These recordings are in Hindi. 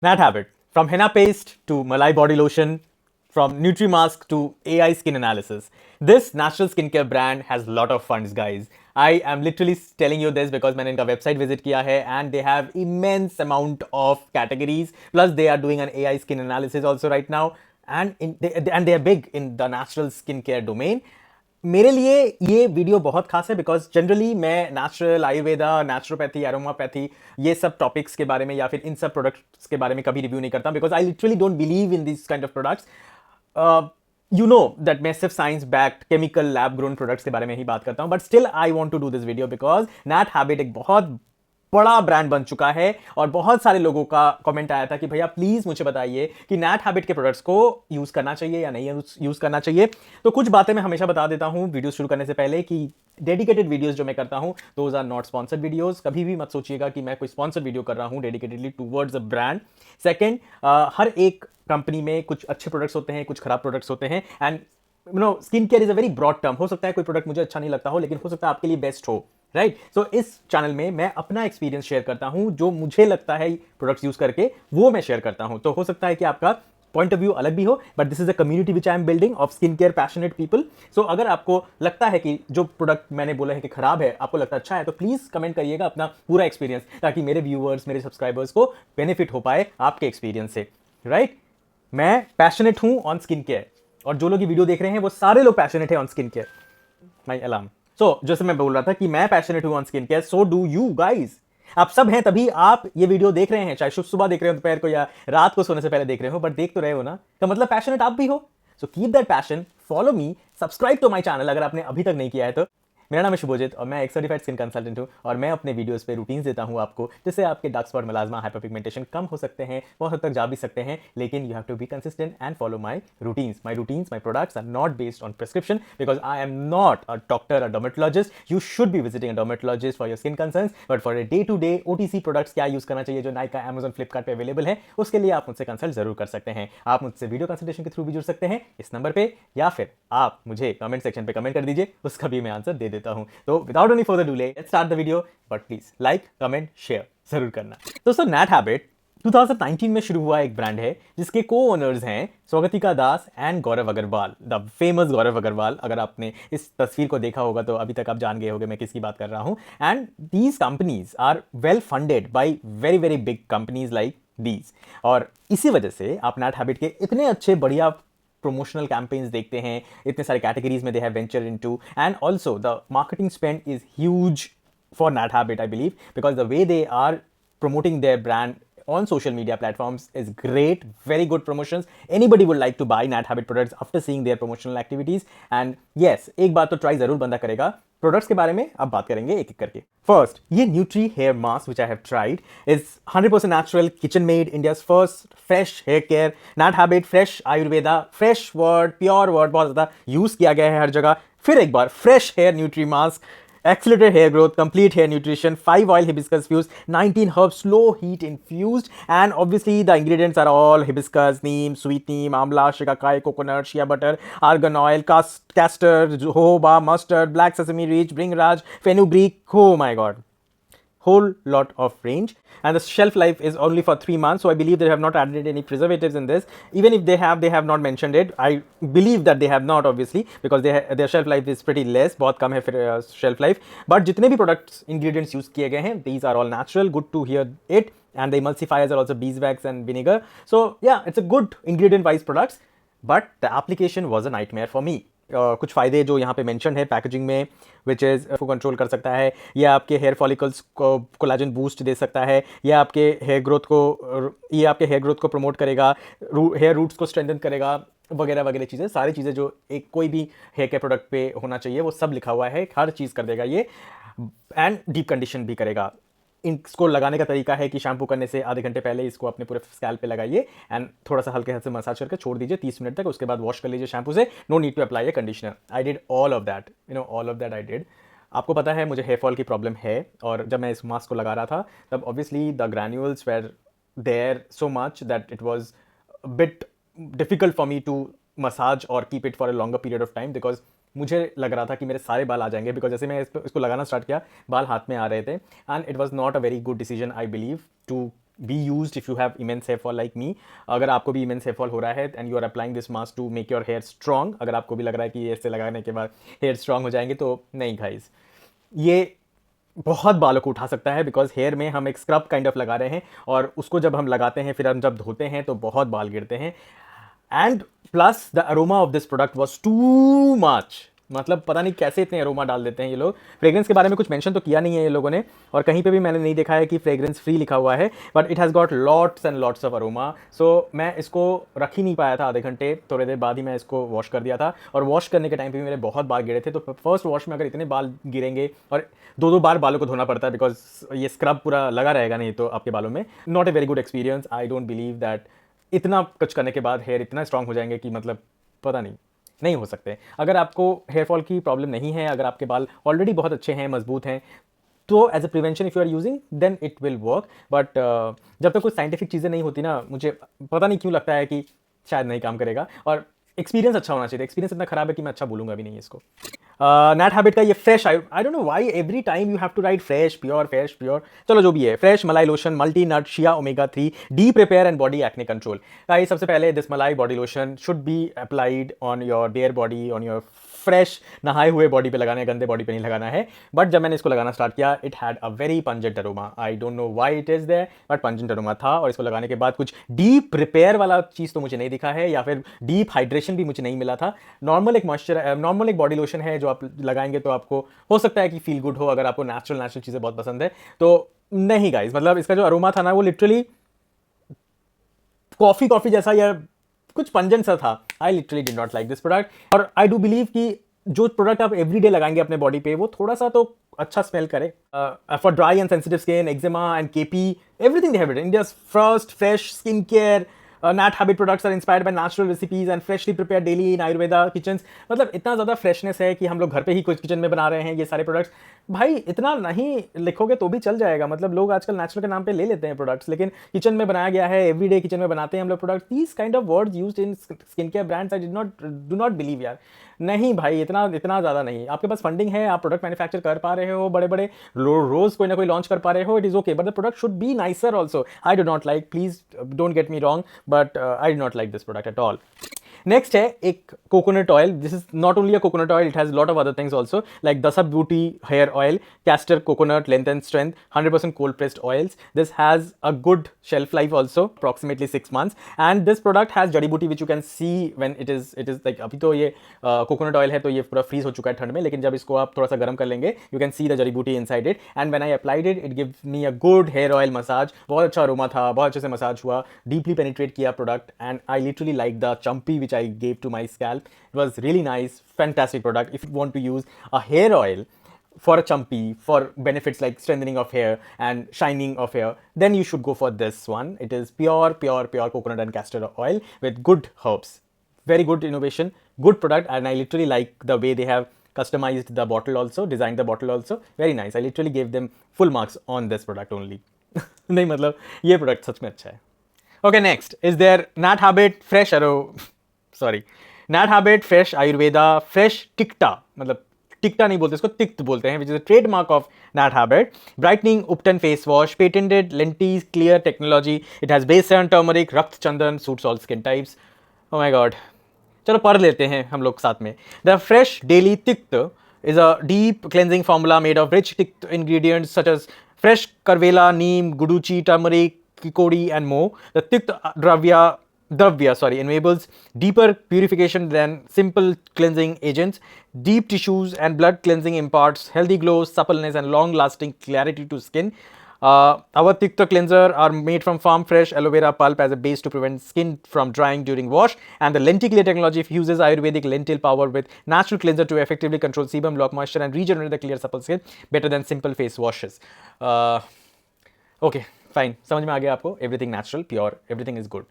That habit. From henna paste to Malai body lotion, from Nutri-Mask to AI skin analysis. This natural skincare brand has a lot of funds, guys. I am literally telling you this because मैंने इनका website visit किया है and they have immense amount of categories. Plus they are doing an AI skin analysis also right now and they are big in the natural skincare domain. मेरे लिए ये वीडियो बहुत खास है बिकॉज जनरली मैं नेचुरल आयुर्वेदा नेचुरोपैथी एरोमापैथी ये सब टॉपिक्स के बारे में या फिर इन सब प्रोडक्ट्स के बारे में कभी रिव्यू नहीं करता because I literally don't believe in this kind of products you know that मैं सिर्फ science backed chemical lab grown products के बारे में ही बात करता हूं but still I want to do this video because Nat Habit एक बहुत बड़ा ब्रांड बन चुका है और बहुत सारे लोगों का कमेंट आया था कि भैया प्लीज मुझे बताइए कि नैट हैबिट के प्रोडक्ट्स को यूज करना चाहिए या नहीं यूज करना चाहिए। तो कुछ बातें मैं हमेशा बता देता हूं वीडियो शुरू करने से पहले कि डेडिकेटेड वीडियोस जो मैं करता हूं those are not sponsored videos. कभी भी मत सोचिएगा कि मैं कोई स्पॉन्सर्ड वीडियो कर रहा हूं dedicatedly towards a brand. Second, हर एक कंपनी में कुछ अच्छे प्रोडक्ट्स होते हैं कुछ खराब प्रोडक्ट्स होते हैं and you know skin care is a very broad term. हो सकता है कोई प्रोडक्ट मुझे अच्छा नहीं लगता हो लेकिन हो सकता है आपके लिए बेस्ट हो, राइट। सो इस चैनल में मैं अपना एक्सपीरियंस शेयर करता हूं जो मुझे लगता है प्रोडक्ट्स यूज करके वो मैं शेयर करता हूं। तो हो सकता है कि आपका पॉइंट ऑफ व्यू अलग भी हो but this is a community which I am building of skin care passionate people. So अगर आपको लगता है कि जो प्रोडक्ट मैंने बोला है कि खराब है आपको लगता अच्छा है तो प्लीज कमेंट करिएगा अपना पूरा एक्सपीरियंस ताकि मेरे व्यूअर्स मेरे सब्सक्राइबर्स को बेनिफिट हो पाए आपके एक्सपीरियंस से, राइट। मैं पैशनेट हूं ऑन स्किन केयर और जो लोग ये वीडियो देख रहे हैं वो सारे लोग पैशनेट है on skin care. My alarm. So जैसे मैं बोल रहा था कि मैं पैशनेट हूं on skin care so do you guys. आप सब हैं तभी आप ये वीडियो देख रहे हैं चाहे शुभ सुबह देख रहे हो दोपहर को या रात को सोने से पहले देख रहे हो बट देख तो रहे हो ना तो मतलब पैशनेट आप भी हो। So keep that passion, follow me, subscribe to my channel अगर आपने अभी तक नहीं किया है तो। मेरा नाम है शुभोजित और मैं एक सर्टिफाइड स्किन कंसल्टेंट हूं और मैं अपने वीडियोस पे रूटीन्स देता हूं आपको जिससे आपके डार्क स्पॉट मेलाज्मा हाइपरपिगमेंटेशन कम हो सकते हैं बहुत हद तक जा भी सकते हैं लेकिन you have to be consistent and follow my routines. My products are not based on prescription because I am not a doctor a dermatologist. You should be visiting a dermatologist for your skin concerns but for a day to day OTC products क्या यूज करना चाहिए जो नाइका अमेजन फ्लिपकार्ट पे अवेलेबल है उसके लिए आप मुझसे कंसल्ट जरूर कर सकते हैं। आप मुझसे वीडियो कंसल्टेशन के थ्रू भी जुड़ सकते हैं इस नंबर पे या फिर आप मुझे कमेंट सेक्शन पे कमेंट कर दीजिए उसका भी मैं आंसर दे देता हूं। तो without any further delay, let's start the video. But please like, comment, share जरूर करना। दोस्तों नैट हैबिट 2019 में शुरू हुआ एक ब्रांड है जिसके को ओनर्स हैं Swagatika Das and Gaurav Agarwal, the famous Gaurav Agarwal. अगर आपने इस तस्वीर को देखा होगा तो अभी तक आप जान गए होंगे मैं किसकी बात कर रहा हूं। And these companies are well funded by very very big companies like these और इसी वजह से आप नैट हैबिट के इतने अच्छे बढ़िया promotional campaigns देखते हैं इतने सारे categories में they have ventured into and also the marketing spend is huge for Nat Habit I believe because the way they are promoting their brand on social media platforms is great, very good promotions. Anybody would like to buy Nat Habit products after seeing their promotional activities and yes एक बार तो ट्राई जरूर बंदा करेगा। प्रोडक्ट्स के बारे में अब बात करेंगे एक एक करके। फर्स्ट ये nutri hair mask which I have tried is 100% natural kitchen made India's first fresh hair care. Nat Habit fresh Ayurveda fresh word pure word बहुत ज्यादा यूज किया गया है हर जगह। फिर एक बार fresh hair nutri mask accelerated hair growth, complete hair nutrition, 5 oil hibiscus fused, 19 herbs slow heat infused and obviously the ingredients are all hibiscus, neem, sweet neem, amla, shikakai, coconut, shea butter, argan oil, castor, jojoba, mustard, black sesame seeds, bringraj, fenugreek. Oh my god, whole lot of range and the shelf life is only for 3 months so I believe they have not added any preservatives in this. Even if they have not mentioned it. I believe that they have not obviously because their shelf life is pretty less, बहुत कम है फिर shelf life but जितने भी products ingredients use किए गए हैं these are all natural, good to hear it and the emulsifiers are also beeswax and vinegar. So yeah, it's a good ingredient wise products but the application was a nightmare for me. कुछ फ़ायदे जो यहाँ पे मेंशन है पैकेजिंग में विच इज़ को कंट्रोल कर सकता है, यह आपके हेयर फॉलिकल्स को कोलाजन बूस्ट दे सकता है, यह आपके हेयर ग्रोथ को प्रमोट करेगा, हेयर रूट्स को स्ट्रेंथन करेगा वगैरह वगैरह चीज़ें, सारी चीज़ें जो एक कोई भी हेयर केयर प्रोडक्ट पे होना चाहिए वो सब लिखा हुआ है, हर चीज़ कर देगा ये एंड डीप कंडीशन भी करेगा। इसको लगाने का तरीका है कि शैम्पू करने से आधे घंटे पहले इसको अपने पूरे स्कैल्प पे लगाइए एंड थोड़ा सा हल्के हाथ से मसाज करके छोड़ दीजिए 30 मिनट तक, उसके बाद वॉश कर लीजिए शैम्पू से। No need to apply a conditioner. I did all of that, all of that I did. आपको पता है मुझे हेयर फॉल की प्रॉब्लम है और जब मैं इस मास्क को लगा रहा था तब obviously the granules were there so much that it was bit difficult for me to massage और keep it for a longer period of time because मुझे लग रहा था कि मेरे सारे बाल आ जाएंगे बिकॉज जैसे मैं इसको लगाना स्टार्ट किया बाल हाथ में आ रहे थे and it was not a very good decision I believe to be used if you have immense hair fall like me. अगर आपको भी इमेंस हेयर फॉल हो रहा है and you are applying this mask to make your hair strong, अगर आपको भी लग रहा है कि ऐसे लगाने के बाद हेयर स्ट्रॉन्ग हो जाएंगे, तो नहीं गाइस, ये बहुत बालों को उठा सकता है. बिकॉज हेयर में हम एक स्क्रब काइंड ऑफ लगा रहे हैं, और उसको जब हम लगाते हैं फिर हम जब धोते हैं तो बहुत बाल गिरते हैं. And plus the aroma of this product was too much. मतलब पता नहीं कैसे इतने अरोमा डाल देते हैं ये लोग. फ्रेग्रेंस के बारे में कुछ मेंशन तो किया नहीं है ये लोगों ने, और कहीं पे भी मैंने नहीं देखा है कि फ्रेग्रेंस फ्री लिखा हुआ है, but it has got lots and lots of aroma. So मैं इसको रख ही नहीं पाया था आधे घंटे, थोड़ी देर बाद ही मैं इसको वॉश कर दिया था. और वॉश करने के टाइम पे भी मेरे बहुत बाल गिरे थे. तो फर्स्ट वॉश में अगर इतने बाल गिरेंगे, और दो दो बार बालों को धोना पड़ता है बिकॉज ये स्क्रब पूरा लगा रहेगा नहीं तो आपके बालों में, not a very good experience. I don't believe that इतना कुछ करने के बाद हेयर इतना स्ट्रांग हो जाएंगे कि मतलब पता नहीं हो सकते. अगर आपको हेयर फॉल की प्रॉब्लम नहीं है, अगर आपके बाल ऑलरेडी बहुत अच्छे हैं, मजबूत हैं, तो as a prevention if you are using then it will work. But जब तक कुछ साइंटिफिक चीज़ें नहीं होती ना, मुझे पता नहीं क्यों लगता है कि शायद नहीं काम करेगा. और एक्सपीरियंस अच्छा होना चाहिए. एक्सपीरियंस इतना खराब है कि मैं अच्छा बोलूँगा भी नहीं इसको. नैट हैबिट का ये fresh, I don't know why every time you have to write fresh pure. चलो जो भी है, fresh malai lotion, multi nut, shea omega 3, D prepare and body acne control. Guys, सबसे पहले this malai body lotion should be applied on your bare body, on your fresh नहाए हुए बॉडी पे लगाना है, गंदे बॉडी पे नहीं लगाना है. बट जब मैंने इसको लगाना स्टार्ट किया, it had a very pungent aroma. I don't know why it is there, but pungent aroma था. और इसको लगाने के बाद कुछ डीप रिपेयर वाला चीज़ तो मुझे नहीं दिखा है, या फिर डीप हाइड्रेशन भी मुझे नहीं मिला था. नॉर्मल एक बॉडी लोशन है जो आप लगाएंगे तो आपको हो सकता है कि फील गुड हो, अगर आपको नेचुरल चीज़ें बहुत पसंद है तो. नहीं गाइज, मतलब इसका जो अरोमा था ना, वो लिटरली कॉफ़ी जैसा या कुछ पंजन सा था. I literally did not like this product. और आई डू बिलीव कि जो प्रोडक्ट आप एवरीडे लगाएंगे अपने बॉडी पे, वो थोड़ा सा तो अच्छा स्मेल करे. For dry and sensitive skin, eczema and KP, everything they have it. India's first fresh skin care. Nat Habit products are inspired by natural recipes and freshly prepared daily in Ayurveda kitchens. मतलब इतना ज़्यादा फ्रेशनेस है कि हम लोग घर पे ही कुछ किचन में बना रहे हैं ये सारे प्रोडक्ट्स. भाई इतना नहीं लिखोगे तो भी चल जाएगा. मतलब लोग आजकल नेचुरल के नाम पे ले लेते हैं प्रोडक्ट्स, लेकिन किचन में बनाया गया है, एवरीडे किचन में बनाते हैं हम लोग products. These kind of words used in skin care brands, I do not believe यार. नहीं भाई, इतना ज़्यादा नहीं. आपके पास फंडिंग है, आप प्रोडक्ट मैन्युफैक्चर कर पा रहे हो, बड़े बड़े रोज़ कोई ना कोई लॉन्च कर पा रहे हो, it is okay, but the product should be nicer also. I do not like, please don't get me wrong, but I do not like this product at all. Next है एक coconut oil. This is not only a coconut oil, it has lot of other things also, like दसा beauty hair oil, castor coconut length and strength, 100% cold pressed oils. This has a good shelf life also, approximately 6 months. And this product has जड़ी बूटी which you can see when it is like, अभी तो ये कोकोनट ऑयल है तो ये पूरा फ्रीज हो चुका है ठंड में, लेकिन जब इसको आप थोड़ा सा गर्म कर लेंगे, you can see the jadi buti inside it. And when I applied it, it give me a good hair oil massage. बहुत अच्छा अरोमा था, बहुत अच्छे से मसाज हुआ, डीपली पेनिट्रेट किया product, and I literally like the champi which I gave to my scalp. It was really nice, fantastic product. If you want to use a hair oil for a chumpy, for benefits like strengthening of hair and shining of hair, then you should go for this one. It is pure coconut and castor oil with good herbs. Very good innovation, good product, and I literally like the way they have customized the bottle also, designed the bottle also. Very nice. I literally gave them full marks on this product only. नहीं मतलब ये product सच में अच्छा है. Okay, next is there Nat Habit Fresh Arrow. Sorry. Nat Habit Fresh Ayurveda Fresh Tikta, मतलब टिक्टा नहीं बोलते इसको, तिक्त बोलते हैं, which is a trademark of Nat Habit. Brightening ubtan face wash, patented lenties clear technology. It has besan, turmeric, rakta chandan, suits all skin types. Oh my god, चलो पढ़ लेते हैं हम लोग साथ में. The fresh daily Tikta is a deep cleansing formula made of rich tict ingredients such as fresh karvela, neem, guduchi, turmeric, kikori, and more. The tikt Dravya enables deeper purification than simple cleansing agents. Deep tissues and blood cleansing imparts healthy glow, suppleness, and long-lasting clarity to skin. Our Tikta cleanser are made from farm fresh aloe vera pulp as a base to prevent skin from drying during wash. And the lenticular technology uses Ayurvedic lentil power with natural cleanser to effectively control sebum, block moisture, and regenerate the clear supple skin better than simple face washes. Okay, fine. समझ में आ गया आपको? Everything natural, pure, everything is good.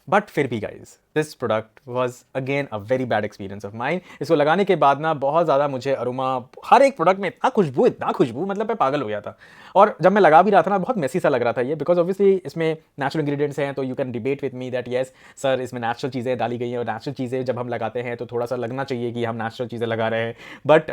But फिर भी guys this product was again a very bad experience of mind. इसको लगाने के बाद ना बहुत ज़्यादा मुझे अरोमा, हर एक प्रोडक्ट में इतना खुशबू, मतलब मैं पागल हो गया था। और जब मैं लगा भी रहा था ना, बहुत मेसी सा लग रहा था ये, बिकॉज ऑब्वियसली इसमें नेचुरल इंग्रेडिएंट्स हैं, तो you can debate with me that yes sir इसमें नेचुरल चीज़ें डाली गई हैं, और नेचुरल चीज़ें जब हम लगाते हैं तो थोड़ा सा लगना चाहिए कि हम नेचुरल चीज़ें लगा रहे हैं। But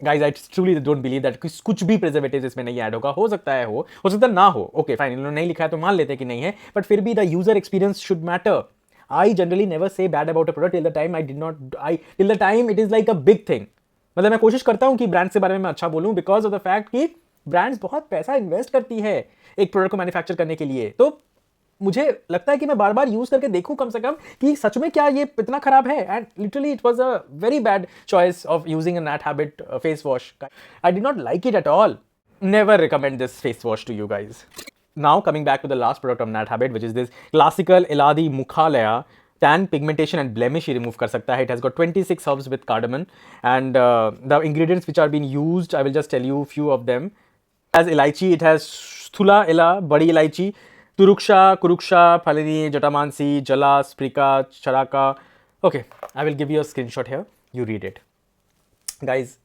guys I truly don't believe that कुछ भी प्रिजर्वेटिव इसमें नहीं ऐड होगा। हो सकता है हो सकता है ना हो, ओके फाइन, इन्होंने नहीं लिखा है तो मान लेते हैं कि नहीं है, बट फिर भी the user experience should matter. I generally never say bad about a product till the time till the time it is like a big thing. मतलब मैं कोशिश करता हूं कि ब्रांड्स के बारे में मैं अच्छा बोलूं, बिकॉज ऑफ द फैक्ट कि ब्रांड्स बहुत पैसा इन्वेस्ट करती है एक प्रोडक्ट को मैन्युफैक्चर करने के लिए। तो मुझे लगता है कि मैं बार बार यूज करके देखूं कम से कम कि सच में क्या ये इतना खराब है। And literally it was a very bad choice of using a Nat Habit face wash. I did not like it at all. Never recommend this face wash to you guys. Now coming back to the last product of Nat Habit, which is this classical Eladi Mukhalaya tan pigmentation and blemish he remove कर सकता है. It has got 26 herbs with cardamom, and the ingredients which are being used, I will just tell you few of them. As elaichi, it has Sthula ela, badi elaichi, Turuksha, Kuruksha, Phalini, Jatamansi, Jala, Sprika, Charaka. Okay, I will give you a screenshot here. You read it. Guys,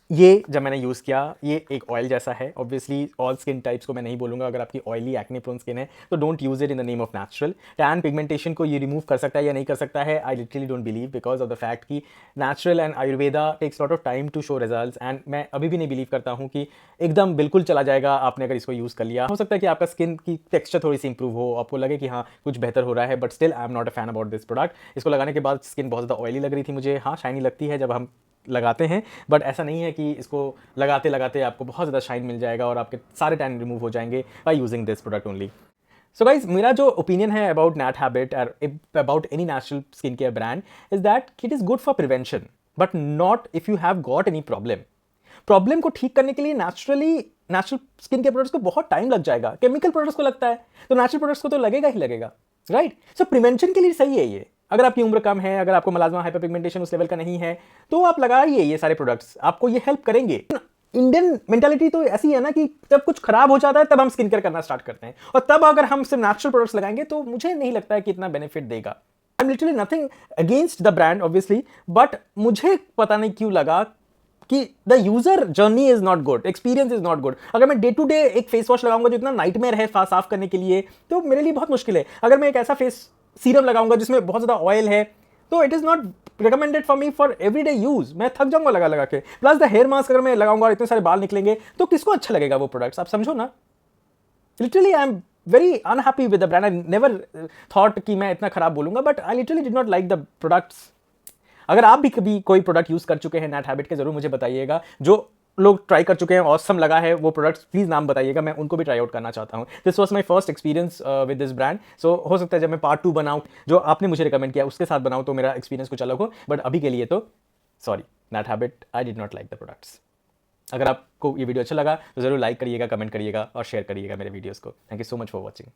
ये जब मैंने यूज़ किया, ये एक ऑयल जैसा है। ऑब्वियसली ऑल स्किन टाइप्स को मैं नहीं बोलूँगा, अगर आपकी ऑयली एक्ने प्रोन स्किन है तो don't use it in the name of natural. Tan pigmentation को ये रिमूव कर सकता है या नहीं कर सकता है, I literally don't believe, because of the fact कि natural and Ayurveda takes lot of time to show results. And मैं अभी भी नहीं बिलीव करता हूँ कि एकदम बिल्कुल चला जाएगा आपने अगर इसको यूज़ कर लिया। हो सकता है कि आपका स्किन की टेक्स्चर थोड़ी सी इंप्रूव हो, आपको लगे कि हाँ कुछ बेहतर हो रहा है, but still I am not a fan about this product. इसको लगाने के बाद स्किन बहुत ज़्यादा ऑयली लग रही थी मुझे। हाँ शाइनी लगती है जब हम लगाते हैं, बट ऐसा नहीं है कि इसको लगाते लगाते आपको बहुत ज़्यादा शाइन मिल जाएगा और आपके सारे टैन रिमूव हो जाएंगे by using this product only. So guys, मेरा जो ओपिनियन है अबाउट नैट हैबिट और about any natural skin care brand is that it is good for prevention, but not if you have got any problem को ठीक करने के लिए नेचुरल स्किन केयर प्रोडक्ट्स को बहुत टाइम लग जाएगा। केमिकल प्रोडक्ट्स को लगता है तो नेचुरल प्रोडक्ट्स को तो लगेगा ही लगेगा, राइट? सो प्रिवेंशन के लिए सही है ये। अगर आपकी उम्र कम है, अगर आपको मलाजमा हाइपरपिगमेंटेशन उस लेवल का नहीं है, तो आप लगाइए ये सारे प्रोडक्ट्स, आपको ये हेल्प करेंगे। इंडियन मेंटालिटी तो ऐसी है ना कि जब कुछ खराब हो जाता है तब हम स्किन केयर करना स्टार्ट करते हैं, और तब अगर हम सिर्फ नेचुरल प्रोडक्ट्स लगाएंगे तो मुझे नहीं लगता है कि इतना बेनिफिट देगा। I am literally nothing against the brand obviously, but मुझे पता नहीं क्यों लगा कि the user journey is not good, experience is not good. अगर मैं डे टू डे एक फेस वॉश लगाऊंगा जो इतना नाइटमेयर है साफ करने के लिए, तो मेरे लिए बहुत मुश्किल है। अगर मैं एक ऐसा फेस सीरम लगाऊंगा जिसमें बहुत ज्यादा ऑयल है, तो it is not recommended for me for everyday use. मैं थक जाऊंगा लगा लगा के। प्लस द हेयर मास्क अगर मैं लगाऊंगा और इतने सारे बाल निकलेंगे तो किसको अच्छा लगेगा वो प्रोडक्ट्स, आप समझो ना। Literally I am very unhappy with the brand. I never thought कि मैं इतना खराब बोलूंगा, but I literally did not like the products. अगर आप भी कभी कोई प्रोडक्ट यूज कर चुके हैं नैट हैबिट के, जरूर मुझे बताइएगा। जो लोग ट्राई कर चुके हैं, ऑसम लगा है वो प्रोडक्ट्स, प्लीज नाम बताइएगा, मैं उनको भी ट्राई आउट करना चाहता हूं। This was my first experience with this brand. So हो सकता है जब मैं पार्ट 2 बनाऊं, जो आपने मुझे रिकमेंड किया उसके साथ बनाऊं, तो मेरा एक्सपीरियंस कुछ अलग हो। बट अभी के लिए तो sorry, Nat Habit, I did not like the products. अगर आपको ये वीडियो अच्छा लगा तो जरूर लाइक करिएगा, कमेंट करिएगा और शेयर करिएगा मेरे वीडियोस को। Thank you so much for watching.